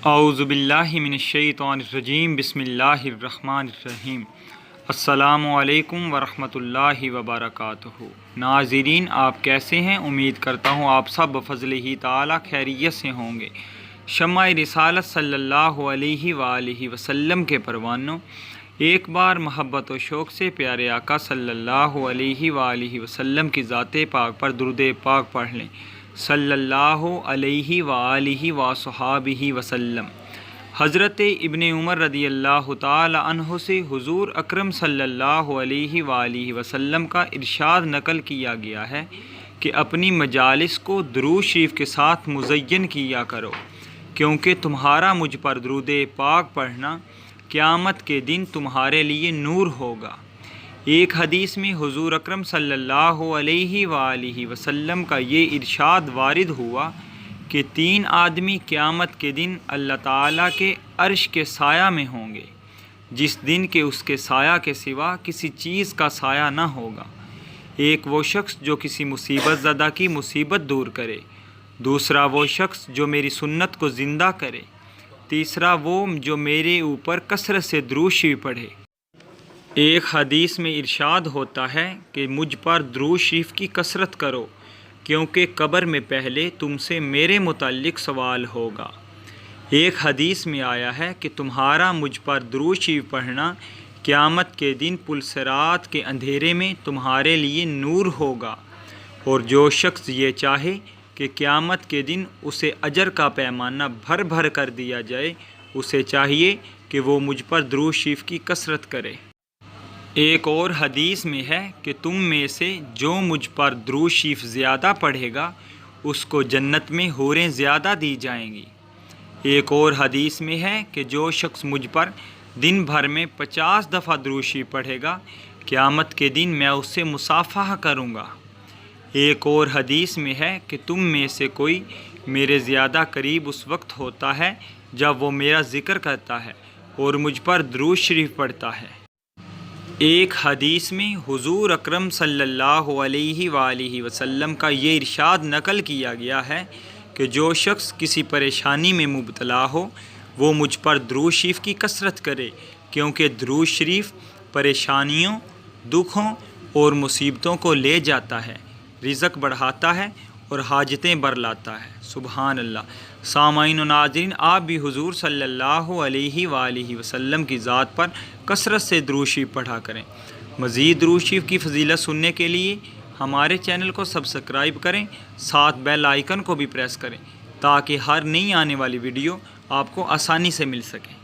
اعوذ باللہ من الشیطان الرجیم بسم اللہ الرحمن الرحیم۔ السلام علیکم ورحمۃ اللہ وبرکاتہ۔ ناظرین، آپ کیسے ہیں؟ امید کرتا ہوں آپ سب بفضل ہی تعالی خیریت سے ہوں گے۔ شمع رسالت صلی اللہ علیہ وآلہ وسلم کے پروانوں، ایک بار محبت و شوق سے پیارے آقا صلی اللہ علیہ وآلہ وسلم کی ذات پاک پر درود پاک پڑھ لیں، صلی اللہ علیہ وآلہ وصحابہ وسلم۔ حضرت ابن عمر رضی اللہ تعالی عنہ سے حضور اکرم صلی اللہ علیہ وآلہ وسلم کا ارشاد نقل کیا گیا ہے کہ اپنی مجالس کو درود شریف کے ساتھ مزین کیا کرو، کیونکہ تمہارا مجھ پر درود پاک پڑھنا قیامت کے دن تمہارے لیے نور ہوگا۔ ایک حدیث میں حضور اکرم صلی اللہ علیہ وآلہ وسلم کا یہ ارشاد وارد ہوا کہ 3 آدمی قیامت کے دن اللہ تعالیٰ کے عرش کے سایہ میں ہوں گے، جس دن کے اس کے سایہ کے سوا کسی چیز کا سایہ نہ ہوگا۔ ایک وہ شخص جو کسی مصیبت زدہ کی مصیبت دور کرے، دوسرا وہ شخص جو میری سنت کو زندہ کرے، تیسرا وہ جو میرے اوپر کثرت سے درود شریف پڑھے۔ ایک حدیث میں ارشاد ہوتا ہے کہ مجھ پر درود شریف کی کثرت کرو، کیونکہ قبر میں پہلے تم سے میرے متعلق سوال ہوگا۔ ایک حدیث میں آیا ہے کہ تمہارا مجھ پر درود شریف پڑھنا قیامت کے دن پل صراط کے اندھیرے میں تمہارے لیے نور ہوگا، اور جو شخص یہ چاہے کہ قیامت کے دن اسے اجر کا پیمانہ بھر بھر کر دیا جائے، اسے چاہیے کہ وہ مجھ پر درود شریف کی کثرت کرے۔ ایک اور حدیث میں ہے کہ تم میں سے جو مجھ پر درود شریف زیادہ پڑھے گا اس کو جنت میں حوریں زیادہ دی جائیں گی۔ ایک اور حدیث میں ہے کہ جو شخص مجھ پر دن بھر میں 50 دفعہ درود شریف پڑھے گا، قیامت کے دن میں اس سے مصافحہ کروں گا۔ ایک اور حدیث میں ہے کہ تم میں سے کوئی میرے زیادہ قریب اس وقت ہوتا ہے جب وہ میرا ذکر کرتا ہے اور مجھ پر درود شریف پڑھتا ہے۔ ایک حدیث میں حضور اکرم صلی اللہ علیہ وآلہ وسلم کا یہ ارشاد نقل کیا گیا ہے کہ جو شخص کسی پریشانی میں مبتلا ہو وہ مجھ پر درود شریف کی کثرت کرے، کیونکہ درود شریف پریشانیوں، دکھوں اور مصیبتوں کو لے جاتا ہے، رزق بڑھاتا ہے اور حاجتیں برلاتا ہے۔ سبحان اللہ۔ سامعین و ناظرین، آپ بھی حضور صلی اللہ علیہ وآلہ وسلم کی ذات پر کثرت سے درود شریف پڑھا کریں۔ مزید درود شریف کی فضیلت سننے کے لیے ہمارے چینل کو سبسکرائب کریں، ساتھ بیل آئیکن کو بھی پریس کریں تاکہ ہر نئی آنے والی ویڈیو آپ کو آسانی سے مل سکے۔